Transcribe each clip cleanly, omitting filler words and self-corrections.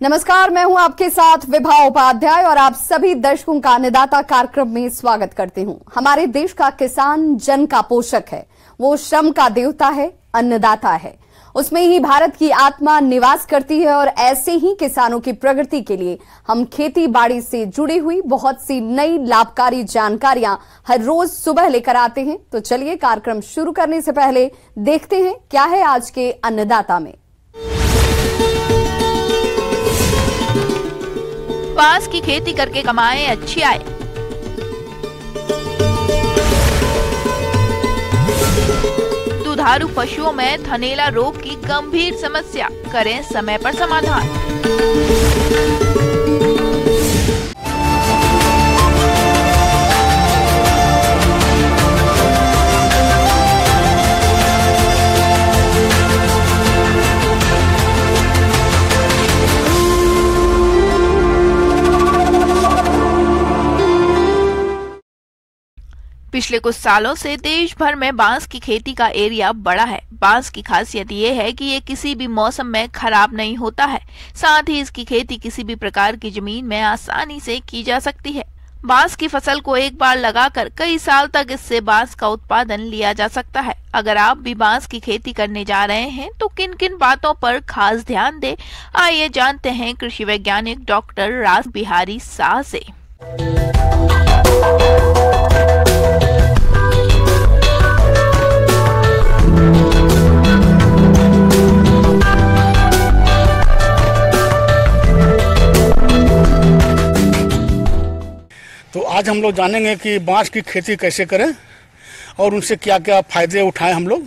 नमस्कार, मैं हूं आपके साथ विभा उपाध्याय और आप सभी दर्शकों का अन्नदाता कार्यक्रम में स्वागत करती हूं। हमारे देश का किसान जन का पोषक है, वो श्रम का देवता है, अन्नदाता है। उसमें ही भारत की आत्मा निवास करती है और ऐसे ही किसानों की प्रगति के लिए हम खेती बाड़ी से जुड़ी हुई बहुत सी नई लाभकारी जानकारियां हर रोज सुबह लेकर आते हैं। तो चलिए कार्यक्रम शुरू करने से पहले देखते हैं क्या है आज के अन्नदाता में। बांस की खेती करके कमाएं अच्छी आय। दुधारू पशुओं में थनैला रोग की गंभीर समस्या, करें समय पर समाधान। पिछले कुछ सालों से देश भर में बांस की खेती का एरिया बढ़ा है। बांस की खासियत ये है कि ये किसी भी मौसम में खराब नहीं होता है। साथ ही इसकी खेती किसी भी प्रकार की जमीन में आसानी से की जा सकती है। बांस की फसल को एक बार लगाकर कई साल तक इससे बांस का उत्पादन लिया जा सकता है। अगर आप भी बांस की खेती करने जा रहे हैं तो किन किन बातों पर खास ध्यान दें, आइए जानते हैं कृषि वैज्ञानिक डॉक्टर रास बिहारी शाह से। तो आज हम लोग जानेंगे कि बांस की खेती कैसे करें और उनसे क्या क्या फायदे उठाएं हम लोग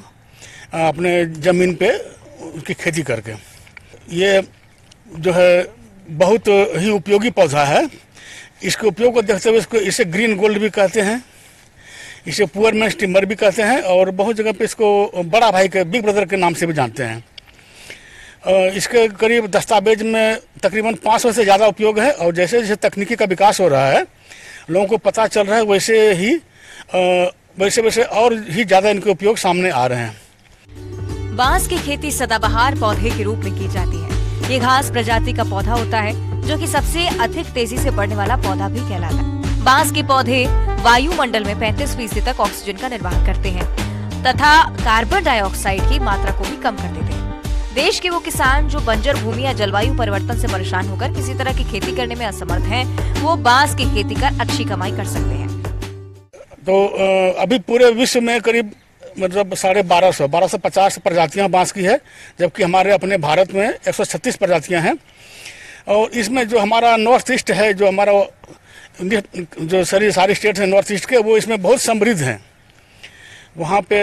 अपने ज़मीन पे उसकी खेती करके। ये जो है बहुत ही उपयोगी पौधा है। इसके उपयोग को देखते हुए इसे ग्रीन गोल्ड भी कहते हैं, इसे पुअर मैन टिम्बर भी कहते हैं और बहुत जगह पे इसको बड़ा भाई के बिग ब्रदर के नाम से भी जानते हैं। इसके करीब दस्तावेज में तकरीबन 500 से ज़्यादा उपयोग है और जैसे जैसे तकनीकी का विकास हो रहा है, लोगों को पता चल रहा है, वैसे और ही ज्यादा इनके उपयोग सामने आ रहे हैं। बांस की खेती सदाबहार पौधे के रूप में की जाती है। ये घास प्रजाति का पौधा होता है जो कि सबसे अधिक तेजी से बढ़ने वाला पौधा भी कहलाता है। बांस के पौधे वायुमंडल में 35% तक ऑक्सीजन का निर्माण करते हैं तथा कार्बन डाइऑक्साइड की मात्रा को भी कम कर देते हैं। देश के वो किसान जो बंजर भूमि या जलवायु परिवर्तन से परेशान होकर किसी तरह की खेती करने में असमर्थ हैं, वो बांस की खेती कर अच्छी कमाई कर सकते हैं। तो अभी पूरे विश्व में करीब मतलब 1250 प्रजातियां बांस की है, जबकि हमारे अपने भारत में 136 प्रजातियां हैं। और इसमें जो हमारा नॉर्थ ईस्ट है, जो हमारा जो सारी स्टेट है नॉर्थ ईस्ट के, वो इसमें बहुत समृद्ध हैं। वहाँ पे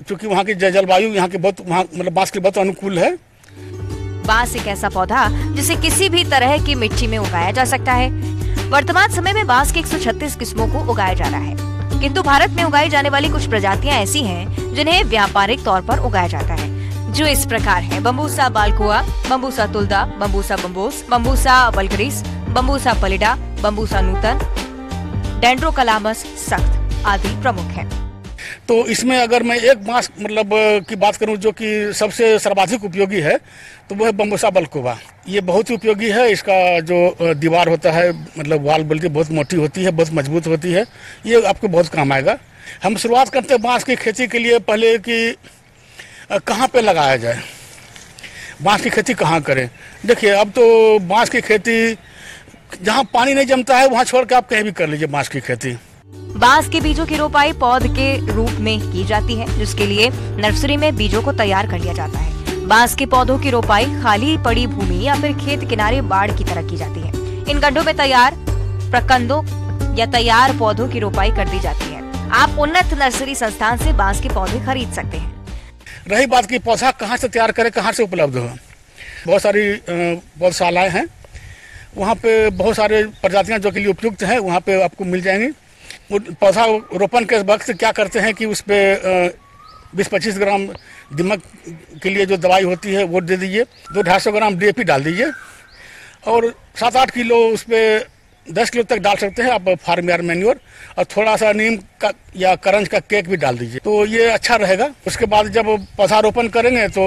चूंकि वहाँ की जलवायु यहाँ के बहुत मतलब बांस के बहुत अनुकूल है। बांस एक ऐसा पौधा जिसे किसी भी तरह की मिट्टी में उगाया जा सकता है। वर्तमान समय में बांस की 136 किस्मों को उगाया जा रहा है, किंतु भारत में उगाई जाने वाली कुछ प्रजातियां ऐसी हैं जिन्हें व्यापारिक तौर पर उगाया जाता है, जो इस प्रकार है: बम्बूसा बाल्कुआ, बम्बूसा तुलदा, बम्बूसा बम्बोस, बम्बूसा वल्गरिस, बम्बूसा पलिडा, बम्बूसा नूतन, डेंड्रोकलामस सख्त आदि प्रमुख हैं। तो इसमें अगर मैं एक बांस मतलब की बात करूं जो कि सबसे सर्वाधिक उपयोगी है, तो वो है बम्बूसा बाल्कुआ। ये बहुत ही उपयोगी है। इसका जो दीवार होता है, मतलब वाल बोलती है, बहुत मोटी होती है, बहुत मजबूत होती है। ये आपको बहुत काम आएगा। हम शुरुआत करते हैं बांस की खेती के लिए पहले कि कहाँ पे लगाया जाए, बांस की खेती कहाँ करें। देखिए, अब तो बांस की खेती जहाँ पानी नहीं जमता है वहाँ छोड़ के आप कहीं भी कर लीजिए बांस की खेती। बांस के बीजों की रोपाई पौध के रूप में की जाती है, जिसके लिए नर्सरी में बीजों को तैयार कर लिया जाता है। बांस के पौधों की रोपाई खाली पड़ी भूमि या फिर खेत किनारे बाड़ की तरह की जाती है। इन गड्ढों में तैयार प्रकंदों या तैयार पौधों की रोपाई कर दी जाती है। आप उन्नत नर्सरी संस्थान से बांस के पौधे खरीद सकते हैं। रही बात की पौधा कहाँ से तैयार करें, कहाँ से उपलब्ध हो, बहुत सारी पौधशालाएं हैं, वहाँ पे बहुत सारे प्रजातियाँ जो के लिए उपयुक्त हैं वहाँ पे आपको मिल जाएंगी। पौधा रोपण के वक्त क्या करते हैं कि उस पर 20-25 ग्राम दीमक के लिए जो दवाई होती है वो दे दीजिए, 200-250 ग्राम DAP डाल दीजिए और 7-8 किलो उस पर 10 किलो तक डाल सकते हैं आप फार्म यार्ड मैन्योर, और थोड़ा सा नीम का या करंज का केक भी डाल दीजिए, तो ये अच्छा रहेगा। उसके बाद जब पौधारोपण करेंगे तो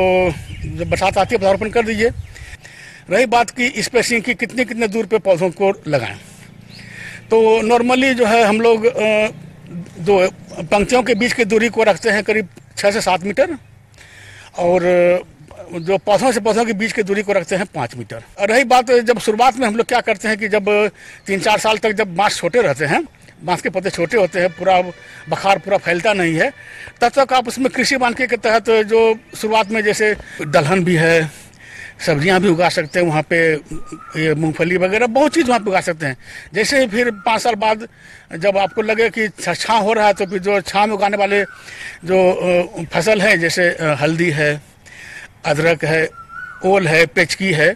जब बरसात आती है पौधारोपण कर दीजिए। रही बात की स्पेसिंग की, कितने कितने दूर पे पौधों को लगाएं, तो नॉर्मली जो है हम लोग दो पंक्तियों के बीच की दूरी को रखते हैं करीब 6 से 7 मीटर, और जो पौधों से पौधों के बीच की दूरी को रखते हैं 5 मीटर। और रही बात, जब शुरुआत में हम लोग क्या करते हैं कि जब 3-4 साल तक जब बांस छोटे रहते हैं, बांस के पौधे छोटे होते हैं, पूरा बखार पूरा फैलता नहीं है, तब तक आप उसमें कृषि वानिकी के तहत जो शुरुआत में जैसे दलहन भी है, सब्जियां भी उगा सकते हैं वहाँ पे, ये मूंगफली वगैरह बहुत चीज़ वहाँ पे उगा सकते हैं। जैसे फिर 5 साल बाद जब आपको लगे कि छाँव हो रहा है, तो फिर जो छाँव में उगाने वाले जो फसल है, जैसे हल्दी है, अदरक है, ओल है, पेचकी है,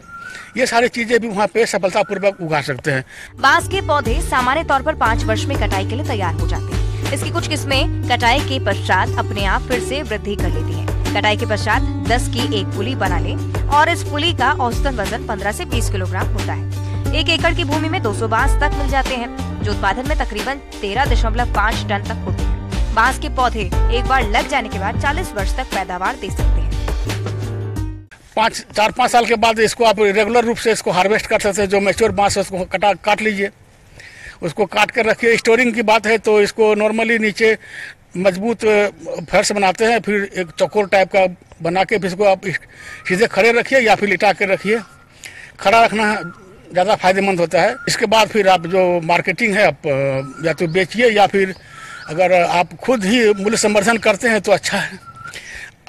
ये सारी चीजें भी वहाँ पे सफलतापूर्वक उगा सकते हैं। बांस के पौधे सामान्य तौर पर 5 वर्ष में कटाई के लिए तैयार हो जाते हैं। इसकी कुछ किस्में कटाई के पश्चात अपने आप फिर से वृद्धि कर लेती हैं। कटाई के पश्चात 10 की एक पुली बना ले और इस पुली का औसतन वजन 15 से 20 किलोग्राम होता है। 1 एकड़ की भूमि में 200 बांस तक मिल जाते हैं, जो उत्पादन में तकरीबन 13.5 टन तक होते हैं। बांस के पौधे एक बार लग जाने के बाद 40 वर्ष तक पैदावार दे सकते हैं। 4-5 साल के बाद इसको आप रेगुलर रूप से इसको हार्वेस्ट कर सकते हैं। जो मैच्योर बांस है उसको काट लीजिए, उसको काट कर रखिए। स्टोरिंग की बात है तो इसको नॉर्मली नीचे मजबूत फर्श बनाते हैं, फिर एक चौकोर टाइप का बना के फिर इसको आप सीधे खड़े रखिए या फिर लिटा के रखिए। खड़ा रखना ज़्यादा फायदेमंद होता है। इसके बाद फिर आप जो मार्केटिंग है आप या तो बेचिए, या फिर अगर आप खुद ही मूल्य संवर्धन करते हैं तो अच्छा है।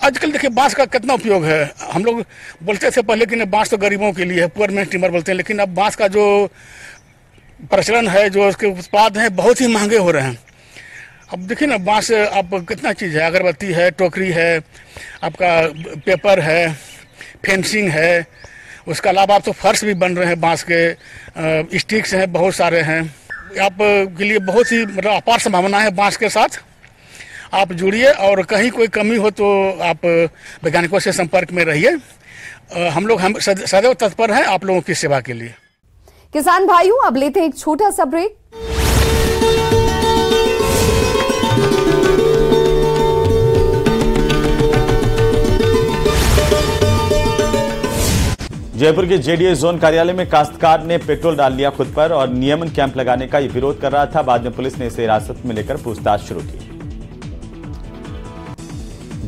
आजकल देखिए बांस का कितना उपयोग है। हम लोग बोलते थे पहले कि बांस तो गरीबों के लिए है, पुअर मैन टिम्बर बोलते हैं, लेकिन अब बांस का जो प्रचलन है, जो उसके उत्पाद हैं बहुत ही महंगे हो रहे हैं। अब देखिए ना, बांस आप कितना चीज़ है, अगरबत्ती है, टोकरी है, आपका पेपर है, फेंसिंग है, उसके अलावा आप तो फर्श भी बन रहे हैं बांस के, स्टिक्स हैं, बहुत सारे हैं। आप के लिए बहुत ही मतलब अपार संभावना है बांस के साथ। आप जुड़िए और कहीं कोई कमी हो तो आप वैज्ञानिकों से संपर्क में रहिए। हम लोग सदैव तत्पर हैं आप लोगों की सेवा के लिए। किसान भाइयों, अब लेते हैं एक छोटा सा ब्रेक। जयपुर के जेडीए जोन कार्यालय में काश्तकार ने पेट्रोल डाल लिया खुद पर और नियमन कैंप लगाने का विरोध कर रहा था। बाद में पुलिस ने इसे हिरासत में लेकर पूछताछ शुरू की।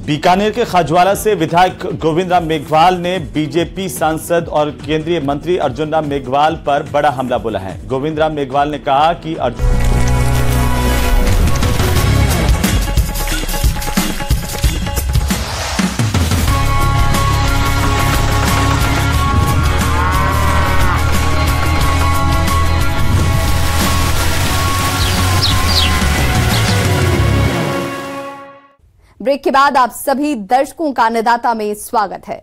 बीकानेर के खाजवाला से विधायक गोविंद राम मेघवाल ने बीजेपी सांसद और केंद्रीय मंत्री अर्जुन राम मेघवाल पर बड़ा हमला बोला है। गोविंद राम मेघवाल ने कहा कि ब्रेक के बाद आप सभी दर्शकों का अन्नदाता में स्वागत है।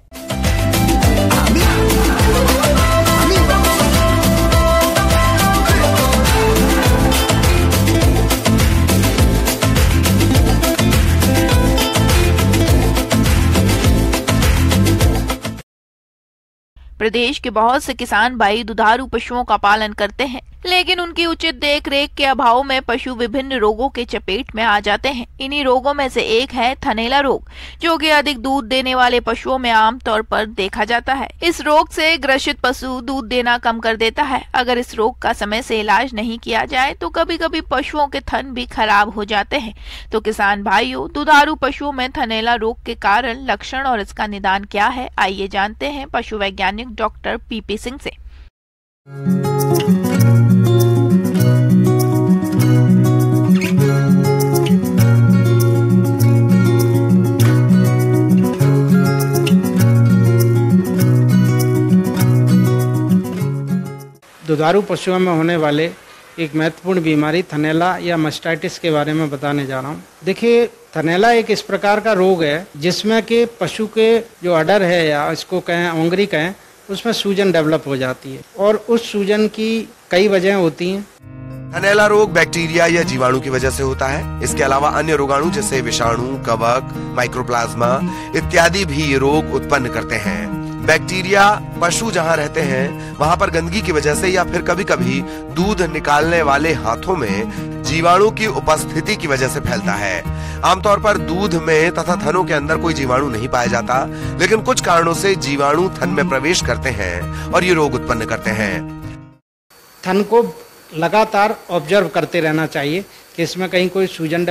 प्रदेश के बहुत से किसान भाई दुधारू पशुओं का पालन करते हैं, लेकिन उनकी उचित देखरेख के अभाव में पशु विभिन्न रोगों के चपेट में आ जाते हैं। इन्हीं रोगों में से एक है थनैला रोग, जो कि अधिक दूध देने वाले पशुओं में आमतौर पर देखा जाता है। इस रोग से ग्रसित पशु दूध देना कम कर देता है। अगर इस रोग का समय से इलाज नहीं किया जाए तो कभी कभी पशुओं के थन भी खराब हो जाते हैं। तो किसान भाइयों, दुधारू पशुओं में थनैला रोग के कारण, लक्षण और इसका निदान क्या है, आइए जानते हैं पशु वैज्ञानिक डॉक्टर पीपी सिंह से। दुधारू पशुओं में होने वाले एक महत्वपूर्ण बीमारी थनैला या मास्टाइटिस के बारे में बताने जा रहा हूँ। देखिए, थनैला एक इस प्रकार का रोग है जिसमें कि पशु के जो अडर है या इसको कहें ओंगरी कहें, उसमें सूजन डेवलप हो जाती है और उस सूजन की कई वजह होती हैं। थनैला रोग बैक्टीरिया या जीवाणु की वजह से होता है। इसके अलावा अन्य रोगाणु जैसे विषाणु, कवक, माइक्रोप्लाज्मा इत्यादि भी ये रोग उत्पन्न करते हैं। बैक्टीरिया पशु जहाँ रहते हैं वहाँ पर गंदगी की वजह से या फिर कभी कभी दूध निकालने वाले हाथों में जीवाणु की उपस्थिति की वजह से फैलता है। आमतौर पर दूध में तथा थनों के अंदर कोई जीवाणु नहीं पाया जाता, लेकिन कुछ कारणों से जीवाणु थन में प्रवेश करते हैं और ये रोग उत्पन्न करते हैं। थन को लगातार ऑब्जर्व करते रहना चाहिए कि इसमें कहीं कोई सूजन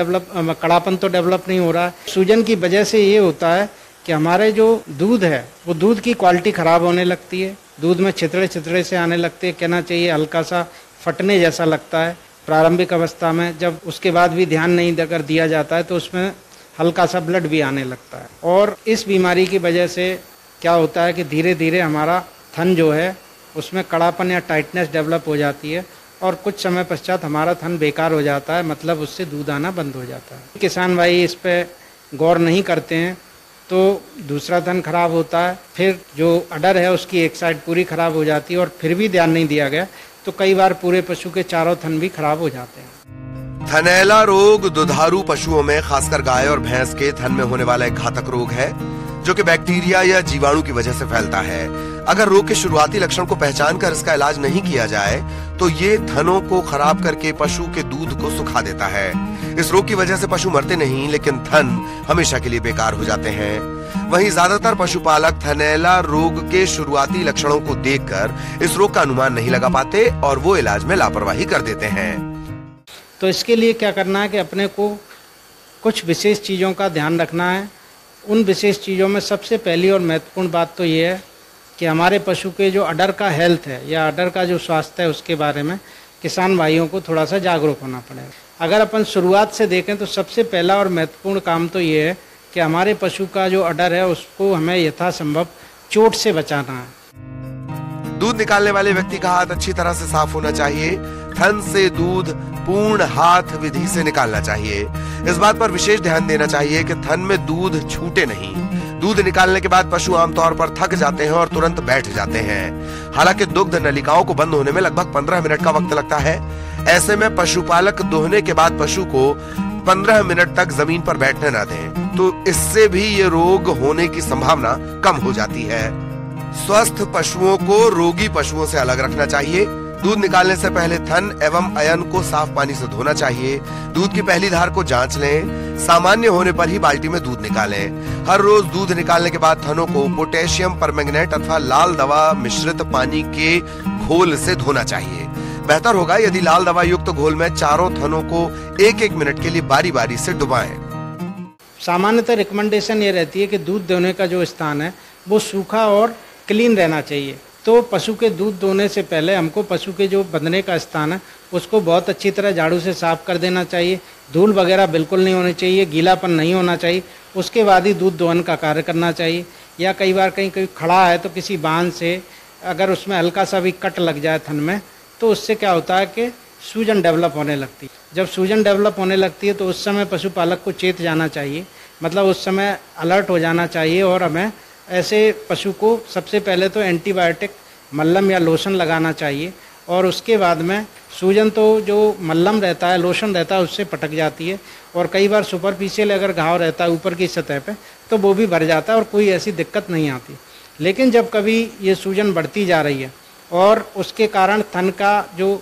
कड़ापन तो डेवलप नहीं हो रहा है। सूजन की वजह से ये होता है कि हमारे जो दूध है वो दूध की क्वालिटी खराब होने लगती है, दूध में छितड़े छितड़े से आने लगते हैं, कहना चाहिए हल्का सा फटने जैसा लगता है प्रारंभिक अवस्था में। जब उसके बाद भी ध्यान नहीं अगर दिया जाता है तो उसमें हल्का सा ब्लड भी आने लगता है। और इस बीमारी की वजह से क्या होता है कि धीरे धीरे हमारा थन जो है उसमें कड़ापन या टाइटनेस डेवलप हो जाती है और कुछ समय पश्चात हमारा थन बेकार हो जाता है, मतलब उससे दूध आना बंद हो जाता है। किसान भाई इस पे गौर नहीं करते हैं तो दूसरा थन खराब होता है, फिर जो अडर है उसकी एक साइड पूरी खराब हो जाती है और फिर भी ध्यान नहीं दिया गया तो कई बार पूरे पशु के चारों थन भी खराब हो जाते हैं। थनैला रोग दुधारू पशुओं में खासकर गाय और भैंस के थन में होने वाला एक घातक रोग है जो कि बैक्टीरिया या जीवाणु की वजह से फैलता है। अगर रोग के शुरुआती लक्षण को पहचान कर इसका इलाज नहीं किया जाए तो ये थनों को खराब करके पशु के दूध को सुखा देता है। इस रोग की वजह से पशु मरते नहीं, लेकिन थन हमेशा के लिए बेकार हो जाते हैं। वहीं ज्यादातर पशुपालक थनैला रोग के शुरुआती लक्षणों को देखकर इस रोग का अनुमान नहीं लगा पाते और वो इलाज में लापरवाही कर देते हैं। तो इसके लिए क्या करना है कि अपने को कुछ विशेष चीजों का ध्यान रखना है। उन विशेष चीजों में सबसे पहली और महत्वपूर्ण बात तो ये है कि हमारे पशु के जो अडर का हेल्थ है या अडर का जो स्वास्थ्य है उसके बारे में किसान भाइयों को थोड़ा सा जागरूक होना पड़ेगा। अगर अपन शुरुआत से देखें तो सबसे पहला और महत्वपूर्ण काम तो ये है कि हमारे पशु का जो अडर है उसको हमें यथासंभव चोट से बचाना है। दूध निकालने वाले व्यक्ति का हाथ अच्छी तरह से साफ होना चाहिए। थन से दूध पूर्ण हाथ विधि से निकालना चाहिए। इस बात पर विशेष ध्यान देना चाहिए कि थन में दूध छूटे नहीं। दूध निकालने के बाद पशु आमतौर पर थक जाते हैं और तुरंत बैठ जाते हैं। हालांकि दुग्ध नलिकाओं को बंद होने में लगभग 15 मिनट का वक्त लगता है। ऐसे में पशुपालक दोहने के बाद पशु को 15 मिनट तक जमीन पर बैठने न दें, तो इससे भी ये रोग होने की संभावना कम हो जाती है। स्वस्थ पशुओं को रोगी पशुओं से अलग रखना चाहिए। दूध निकालने से पहले थन एवं अयन को साफ पानी से धोना चाहिए। दूध की पहली धार को जांच लें। सामान्य होने पर ही बाल्टी में दूध निकालें। हर रोज दूध निकालने के बाद थनों को पोटेशियम परमैंगनेट अथवा लाल दवा मिश्रित पानी के घोल से धोना चाहिए। बेहतर होगा यदि लाल दवा युक्त घोल में चारों थनों को 1-1 मिनट के लिए बारी बारी से डुबाएं। सामान्यतः रिकमेंडेशन ये रहती है कि दूध दोहने का जो स्थान है वो सूखा और क्लीन रहना चाहिए। तो पशु के दूध दोहने से पहले हमको पशु के जो बंधने का स्थान है उसको बहुत अच्छी तरह झाड़ू से साफ कर देना चाहिए। धूल वगैरह बिल्कुल नहीं होनी चाहिए, गीलापन नहीं होना चाहिए। उसके बाद ही दूध दोहन का कार्य करना चाहिए। या कई बार कहीं खड़ा है तो किसी बांध से अगर उसमें हल्का सा भी कट लग जाए थन में तो उससे क्या होता है कि सूजन डेवलप होने लगती है। जब सूजन डेवलप होने लगती है तो उस समय पशुपालक को चेत जाना चाहिए, मतलब उस समय अलर्ट हो जाना चाहिए और हमें ऐसे पशु को सबसे पहले तो एंटीबायोटिक मल्लम या लोशन लगाना चाहिए और उसके बाद में सूजन तो जो मल्लम रहता है लोशन रहता है उससे पटक जाती है और कई बार सुपरफिशियल अगर घाव रहता है ऊपर की सतह पे तो वो भी भर जाता है और कोई ऐसी दिक्कत नहीं आती। लेकिन जब कभी ये सूजन बढ़ती जा रही है और उसके कारण थन का जो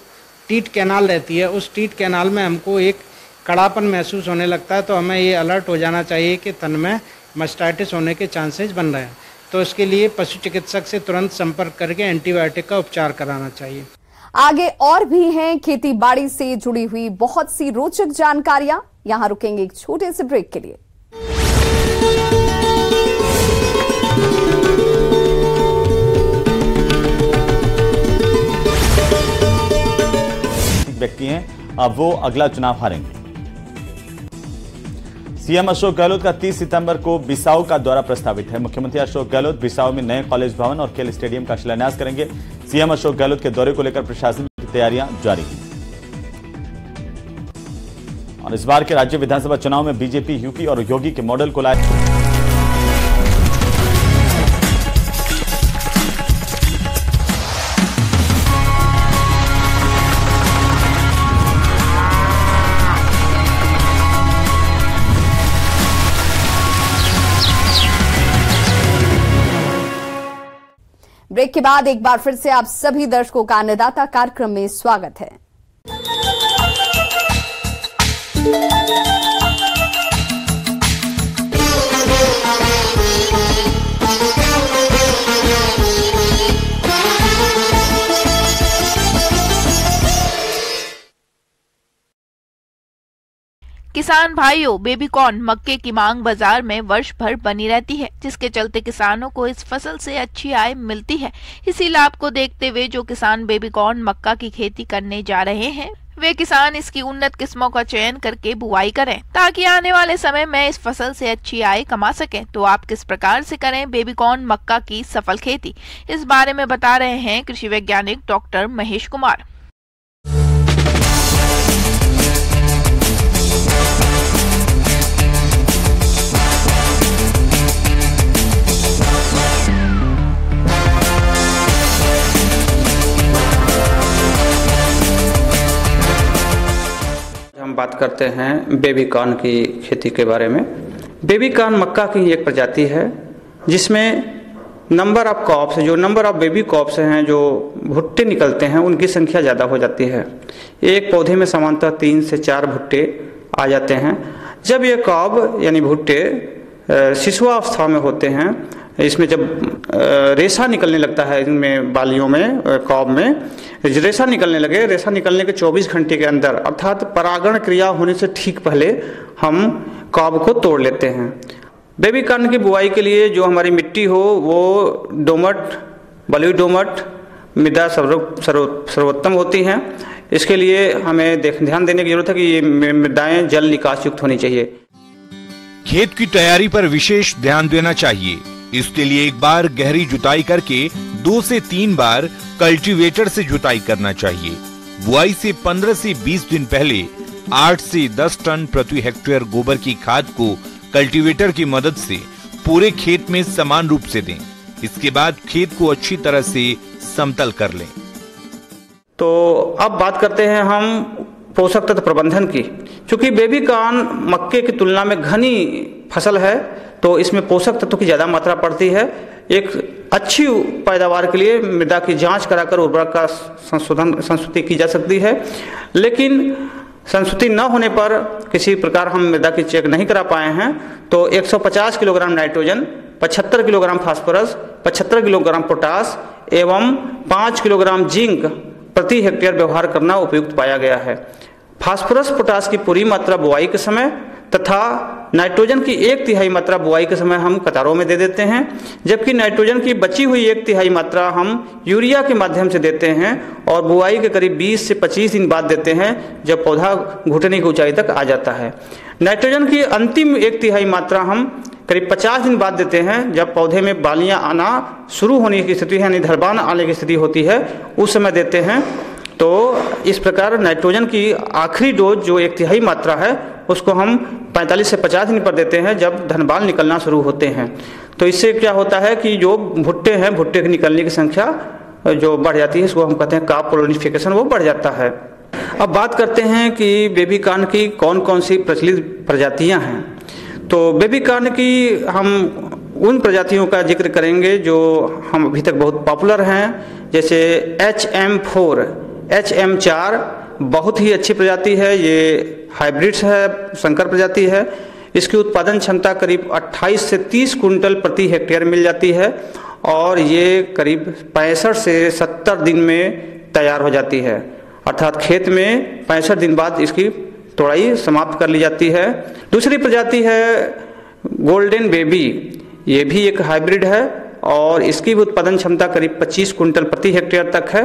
टीट कैनाल रहती है उस टीट कैनाल में हमको एक कड़ापन महसूस होने लगता है तो हमें ये अलर्ट हो जाना चाहिए कि थन में मास्टाइटिस होने के चांसेस बन रहे हैं। तो इसके लिए पशु चिकित्सक से तुरंत संपर्क करके एंटीबायोटिक का उपचार कराना चाहिए। आगे और भी हैं खेती बाड़ी से जुड़ी हुई बहुत सी रोचक जानकारियां। यहां रुकेंगे एक छोटे से ब्रेक के लिए। व्यक्ति हैं अब वो अगला चुनाव हारेंगे। सीएम अशोक गहलोत का 30 सितंबर को बिसाऊ का दौरा प्रस्तावित है। मुख्यमंत्री अशोक गहलोत बिसाऊ में नए कॉलेज भवन और खेल स्टेडियम का शिलान्यास करेंगे। सीएम अशोक गहलोत के दौरे को लेकर प्रशासन की तैयारियां जारी हैं। और इस बार के राज्य विधानसभा चुनाव में बीजेपी यूपी और योगी के मॉडल को लाए। ब्रेक के बाद एक बार फिर से आप सभी दर्शकों का अन्नदाता कार्यक्रम में स्वागत है। किसान भाइयों, बेबीकॉर्न मक्के की मांग बाजार में वर्ष भर बनी रहती है, जिसके चलते किसानों को इस फसल से अच्छी आय मिलती है। इसी लाभ को देखते हुए जो किसान बेबीकॉर्न मक्का की खेती करने जा रहे हैं, वे किसान इसकी उन्नत किस्मों का चयन करके बुआई करें ताकि आने वाले समय में इस फसल से अच्छी आय कमा सकें। तो आप किस प्रकार से करें बेबीकॉर्न मक्का की सफल खेती, इस बारे में बता रहे हैं कृषि वैज्ञानिक डॉक्टर महेश कुमार। हम बात करते हैं बेबीकॉर्न की खेती के बारे में। बेबीकॉर्न मक्का की एक प्रजाति है जिसमें नंबर ऑफ कॉप्स, जो नंबर ऑफ बेबी कॉप्स हैं, जो भुट्टे निकलते हैं, उनकी संख्या ज़्यादा हो जाती है। एक पौधे में सामान्यतः 3 से 4 भुट्टे आ जाते हैं। जब ये कॉब यानी भुट्टे शिशुआवस्था में होते हैं, इसमें जब रेशा निकलने लगता है, इनमें बालियों में, कॉब में रेशा निकलने लगे, रेशा निकलने के 24 घंटे के अंदर अर्थात परागण क्रिया होने से ठीक पहले हम कॉब को तोड़ लेते हैं। बेबीकॉर्न की बुआई के लिए जो हमारी मिट्टी हो वो दोमट, बलुई दोमट मृदा सर्वोत्तम होती हैं। इसके लिए हमें ध्यान देने की जरूरत है कि ये मृदाएं जल निकास युक्त होनी चाहिए। खेत की तैयारी पर विशेष ध्यान देना चाहिए। इसके लिए एक बार गहरी जुताई करके 2 से 3 बार कल्टीवेटर से जुताई करना चाहिए। बुआई से 15 से 20 दिन पहले 8 से 10 टन प्रति हेक्टेयर गोबर की खाद को कल्टीवेटर की मदद से पूरे खेत में समान रूप से दें। इसके बाद खेत को अच्छी तरह से समतल कर लें। तो अब बात करते हैं हम पोषक तत्व प्रबंधन की। क्योंकि बेबीकॉर्न मक्के की तुलना में घनी फसल है, तो इसमें पोषक तत्वों की ज़्यादा मात्रा पड़ती है। एक अच्छी पैदावार के लिए मृदा की जांच कराकर उर्वरक का संस्तुति की जा सकती है, लेकिन संस्तुति न होने पर किसी प्रकार हम मृदा की चेक नहीं करा पाए हैं, तो 150 kilogram nitrogen, 75 kilogram phosphorus, 75 kilogram potash एवं 5 किलोग्राम जिंक प्रति हेक्टेयर व्यवहार करना उपयुक्त पाया गया है। फास्फोरस पोटास की पूरी मात्रा बुआई के समय तथा नाइट्रोजन की 1/3 मात्रा बुआई के समय हम कतारों में दे देते हैं, जबकि नाइट्रोजन की बची हुई 1/3 मात्रा हम यूरिया के माध्यम से देते हैं और बुआई के करीब 20 से 25 दिन बाद देते हैं, जब पौधा घुटने की ऊंचाई तक आ जाता है। नाइट्रोजन की अंतिम 1/3 मात्रा हम करीब 50 दिन बाद देते हैं, जब पौधे में बालियां आना शुरू होने की स्थिति है, यानी धरबान आने की स्थिति होती है, उस समय देते हैं। तो इस प्रकार नाइट्रोजन की आखिरी डोज जो 1/3 मात्रा है उसको हम 45 से 50 दिन पर देते हैं, जब धनबाल निकलना शुरू होते हैं। तो इससे क्या होता है कि जो भुट्टे हैं, भुट्टे के निकलने की संख्या जो बढ़ जाती है, इसको हम कहते हैं काप पोलिनिफिकेशन, वो बढ़ जाता है। अब बात करते हैं कि बेबीकॉर्न की कौन कौन सी प्रचलित प्रजातियां हैं। तो बेबीकॉर्न की हम उन प्रजातियों का जिक्र करेंगे जो हम अभी तक बहुत पॉपुलर हैं, जैसे HM4, HM4 बहुत ही अच्छी प्रजाति है। ये हाइब्रिड्स है, संकर प्रजाति है। इसकी उत्पादन क्षमता करीब 28 से 30 कुंटल प्रति हेक्टेयर मिल जाती है और ये करीब 65 से 70 दिन में तैयार हो जाती है, अर्थात खेत में 65 दिन बाद इसकी तोड़ाई समाप्त कर ली जाती है। दूसरी प्रजाति है गोल्डन बेबी, ये भी एक हाइब्रिड है और इसकी भी उत्पादन क्षमता करीब 25 कुंटल प्रति हेक्टेयर तक है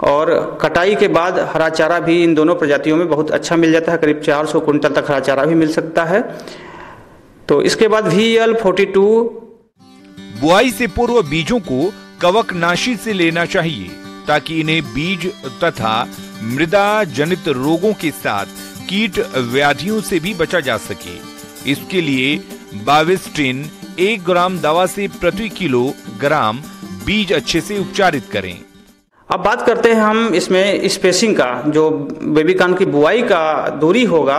और कटाई के बाद हरा चारा भी इन दोनों प्रजातियों में बहुत अच्छा मिल जाता है, करीब 400 कुंटल तक हरा चारा भी मिल सकता है। तो इसके बाद VL42। बुआई से पूर्व बीजों को कवकनाशी से लेना चाहिए ताकि इन्हें बीज तथा मृदा जनित रोगों के साथ कीट व्याधियों से भी बचा जा सके। इसके लिए बाविस्टिन 1 ग्राम दवा से प्रति किलोग्राम बीज अच्छे से उपचारित करें। अब बात करते हैं हम इसमें स्पेसिंग का। जो बेबीकॉर्न की बुआई का दूरी होगा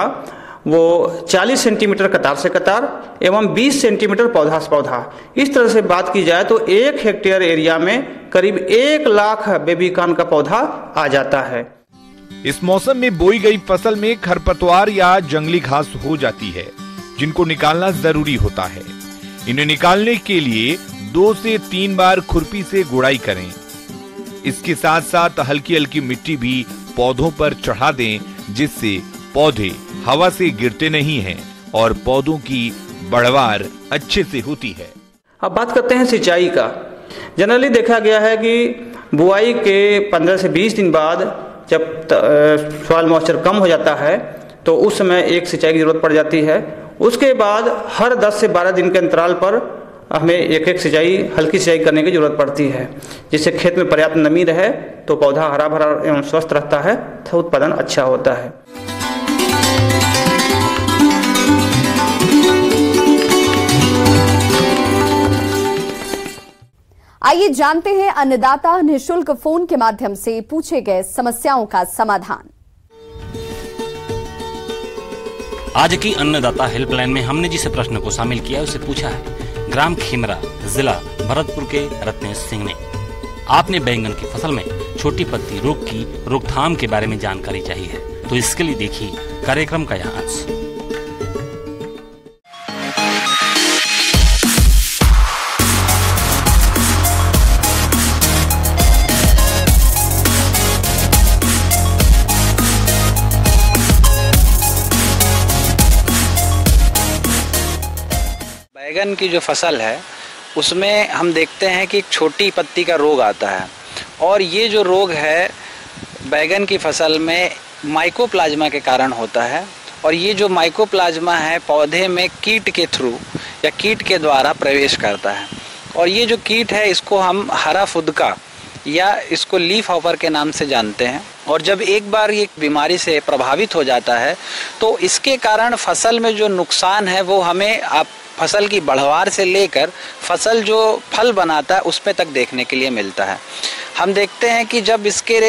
वो 40 सेंटीमीटर कतार से कतार एवं 20 सेंटीमीटर पौधा से पौधा। इस तरह से बात की जाए तो 1 हेक्टेयर एरिया में करीब 1 लाख बेबीकॉर्न का पौधा आ जाता है। इस मौसम में बोई गई फसल में खरपतवार या जंगली घास हो जाती है, जिनको निकालना जरूरी होता है। इन्हें निकालने के लिए 2 से 3 बार खुरपी से गुड़ाई करें। इसके साथ साथ हल्की हल्की मिट्टी भी पौधों पर चढ़ा दें, जिससे पौधे हवा से गिरते नहीं हैं और पौधों की बढ़वार अच्छे से होती है। अब बात करते हैं सिंचाई का। जनरली देखा गया है कि बुआई के 15 से 20 दिन बाद जब सॉइल मॉइस्चर कम हो जाता है तो उस समय एक सिंचाई की जरूरत पड़ जाती है। उसके बाद हर 10 से 12 दिन के अंतराल पर हमें एक सिंचाई, हल्की सिंचाई करने की जरूरत पड़ती है, जिससे खेत में पर्याप्त नमी रहे तो पौधा हरा भरा एवं स्वस्थ रहता है तो उत्पादन अच्छा होता है। आइए जानते हैं अन्नदाता निःशुल्क फोन के माध्यम से पूछे गए समस्याओं का समाधान। आज की अन्नदाता हेल्पलाइन में हमने जिस प्रश्न को शामिल किया उसे पूछा है ग्राम खेमरा, जिला भरतपुर के रत्नेश सिंह ने। आपने बैंगन की फसल में छोटी पत्ती रोग की रोकथाम के बारे में जानकारी चाहिए है, तो इसके लिए देखिए कार्यक्रम का यह अंश। बैगन की जो फसल है उसमें हम देखते हैं कि एक छोटी पत्ती का रोग आता है, और ये जो रोग है बैगन की फसल में माइकोप्लाज्मा के कारण होता है। और ये जो माइकोप्लाज्मा है पौधे में कीट के थ्रू या कीट के द्वारा प्रवेश करता है, और ये जो कीट है इसको हम हरा फुदका या इसको लीफ हॉपर के नाम से जानते हैं। और जब एक बार ये बीमारी से प्रभावित हो जाता है तो इसके कारण फसल में जो नुकसान है वो हमें फसल की बढ़वार से लेकर फसल जो फल बनाता है उसमें तक देखने के लिए मिलता है। हम देखते हैं कि जब इसके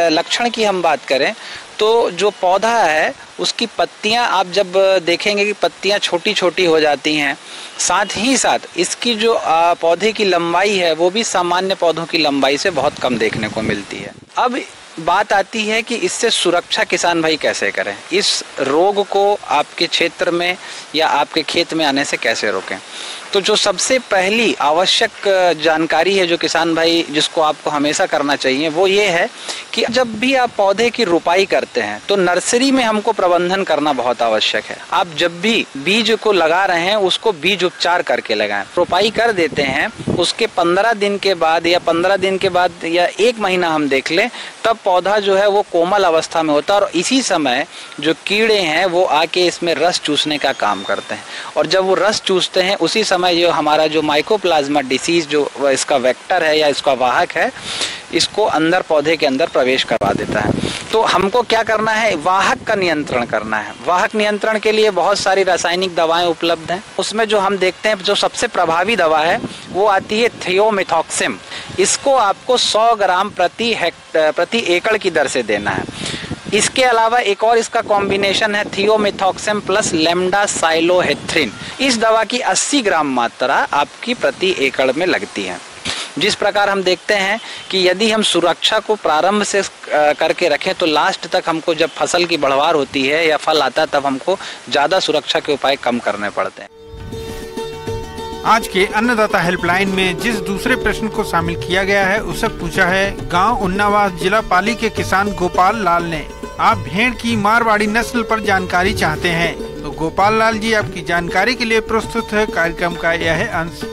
लक्षण की हम बात करें तो जो पौधा है उसकी पत्तियां आप जब देखेंगे कि पत्तियां छोटी छोटी हो जाती हैं, साथ ही साथ इसकी जो पौधे की लंबाई है वो भी सामान्य पौधों की लंबाई से बहुत कम देखने को मिलती है। अब बात आती है कि इससे सुरक्षा किसान भाई कैसे करें, इस रोग को आपके क्षेत्र में या आपके खेत में आने से कैसे रोकें। तो जो सबसे पहली आवश्यक जानकारी है जो किसान भाई जिसको आपको हमेशा करना चाहिए वो ये है कि जब भी आप पौधे की रोपाई करते हैं तो नर्सरी में हमको प्रबंधन करना बहुत आवश्यक है। आप जब भी बीज को लगा रहे हैं उसको बीज उपचार करके लगाएं। रोपाई कर देते हैं उसके 15 दिन के बाद या 15 दिन के बाद या 1 महीना हम देख लें तब पौधा जो है वो कोमल अवस्था में होता है, और इसी समय जो कीड़े हैं वो आके इसमें रस चूसने का काम करते हैं। और जब वो रस चूसते हैं उसी समय जो हमारा जो माइकोप्लाज्मा डिसीज जो इसका वेक्टर है या इसका वाहक है इसको अंदर पौधे के अंदर प्रवेश करवा देता है। तो हमको क्या करना है, वाहक का नियंत्रण करना है। वाहक नियंत्रण के लिए बहुत सारी रासायनिक दवाएं उपलब्ध हैं। उसमें जो हम देखते हैं जो सबसे प्रभावी दवा है वो आती है थियोमिथॉक्सिम। इसको आपको 100 ग्राम प्रति एकड़ की दर से देना है। इसके अलावा एक और इसका कॉम्बिनेशन है थियोमिथॉक्सिम प्लस लेम्डासाइलोहेथ्रिन। इस दवा की 80 ग्राम मात्रा आपकी प्रति एकड़ में लगती है। जिस प्रकार हम देखते हैं कि यदि हम सुरक्षा को प्रारंभ से करके रखें तो लास्ट तक हमको जब फसल की बढ़वार होती है या फल आता है तब हमको ज़्यादा सुरक्षा के उपाय कम करने पड़ते हैं। आज के अन्नदाता हेल्पलाइन में जिस दूसरे प्रश्न को शामिल किया गया है उसे पूछा है गांव उन्नावास जिला पाली के किसान गोपाल लाल ने। आप भेड़ की मारवाड़ी नस्ल पर जानकारी चाहते हैं तो गोपाल लाल जी आपकी जानकारी के लिए प्रस्तुत है कार्यक्रम का यह अंश।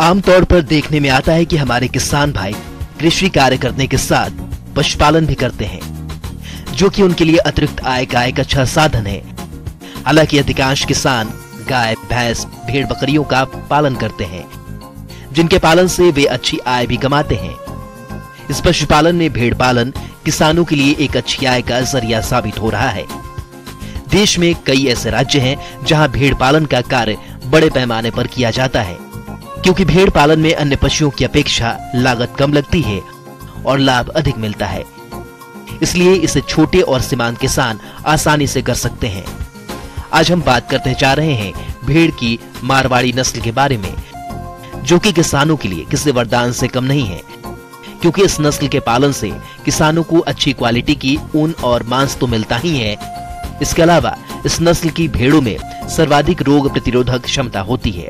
आमतौर पर देखने में आता है कि हमारे किसान भाई कृषि कार्य करने के साथ पशुपालन भी करते हैं, जो कि उनके लिए अतिरिक्त आय का एक अच्छा साधन है। हालांकि अधिकांश किसान गाय, भैंस, भेड़ बकरियों का पालन करते हैं, जिनके पालन से वे अच्छी आय भी कमाते हैं। इस पशुपालन में भेड़ पालन किसानों के लिए एक अच्छी आय का जरिया साबित हो रहा है। देश में कई ऐसे राज्य हैं जहां भेड़ पालन का कार्य बड़े पैमाने पर किया जाता है, क्योंकि भेड़ पालन में अन्य पशुओं की अपेक्षा लागत कम लगती है और लाभ अधिक मिलता है। इसलिए इसे छोटे और सीमांत किसान आसानी से कर सकते हैं। आज हम बात करते जा रहे हैं भेड़ की मारवाड़ी नस्ल के बारे में, जो कि किसानों के लिए किसी वरदान से कम नहीं है। क्योंकि इस नस्ल के पालन से किसानों को अच्छी क्वालिटी की ऊन और मांस तो मिलता ही है, इसके अलावा इस नस्ल की भेड़ों में सर्वाधिक रोग प्रतिरोधक क्षमता होती है।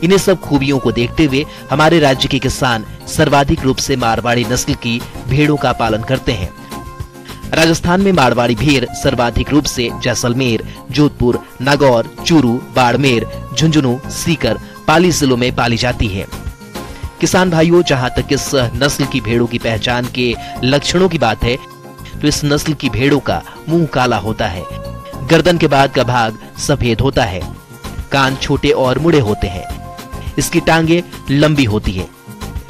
इन्हें सब खूबियों को देखते हुए हमारे राज्य के किसान सर्वाधिक रूप से मारवाड़ी नस्ल की भेड़ों का पालन करते हैं। राजस्थान में मारवाड़ी भेड़ सर्वाधिक रूप से जैसलमेर, जोधपुर, नागौर, चूरू, बाड़मेर, झुंझुनू, सीकर, पाली जिलों में पाली जाती है। किसान भाइयों, जहां तक इस नस्ल की भेड़ों की पहचान के लक्षणों की बात है तो इस नस्ल की भेड़ों का मुंह काला होता है, गर्दन के बाद का भाग सफेद होता है, कान छोटे और मुड़े होते हैं, इसकी टांगे लंबी होती है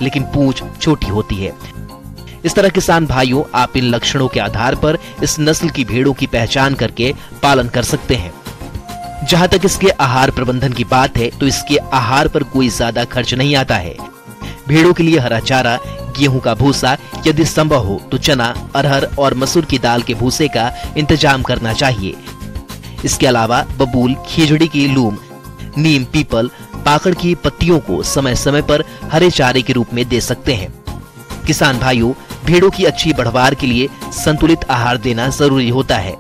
लेकिन पूंछ छोटी होती है। इस तरह किसान भाइयों, आप इन लक्षणों के आधार पर इस नस्ल की भेड़ों की पहचान करके पालन कर सकते हैं। जहां तक इसके आहार प्रबंधन की बात है तो इसके आहार पर कोई ज्यादा खर्च नहीं आता है। भेड़ों के लिए हरा चारा, गेहूं का भूसा, यदि संभव हो तो चना, अरहर और मसूर की दाल के भूसे का इंतजाम करना चाहिए। इसके अलावा बबूल, खिचड़ी की लूम, नीम, पीपल, पाकड़ की पत्तियों को समय समय पर हरे चारे के रूप में दे सकते हैं। किसान भाइयों, भेड़ों की अच्छी बढ़वार के लिए संतुलित आहार देना जरूरी होता है,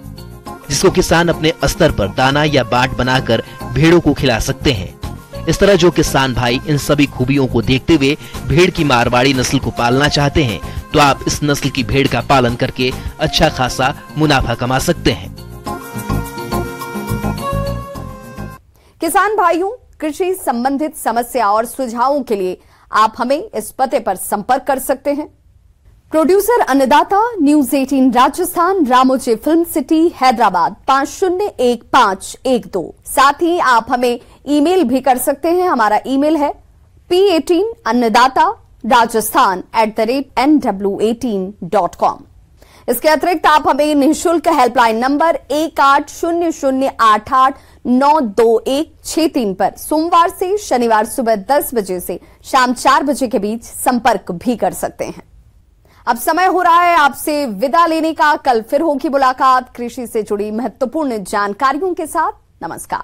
जिसको किसान अपने स्तर पर दाना या बाट बनाकर भेड़ों को खिला सकते हैं। इस तरह जो किसान भाई इन सभी खूबियों को देखते हुए भेड़ की मारवाड़ी नस्ल को पालना चाहते हैं तो आप इस नस्ल की भेड़ का पालन करके अच्छा खासा मुनाफा कमा सकते हैं। किसान भाइयों, कृषि संबंधित समस्या और सुझावों के लिए आप हमें इस पते पर संपर्क कर सकते हैं। प्रोड्यूसर अन्नदाता, news 18 Rajasthan, Ramoji film city, Hyderabad 501512। साथ ही आप हमें ईमेल भी कर सकते हैं। हमारा ईमेल है p18annadaata@nw18.com। इसके अतिरिक्त आप हमें निःशुल्क हेल्पलाइन नंबर 180088922163 पर सोमवार से शनिवार सुबह 10 बजे से शाम 4 बजे के बीच संपर्क भी कर सकते हैं। अब समय हो रहा है आपसे विदा लेने का। कल फिर होगी मुलाकात कृषि से जुड़ी महत्वपूर्ण जानकारियों के साथ। नमस्कार।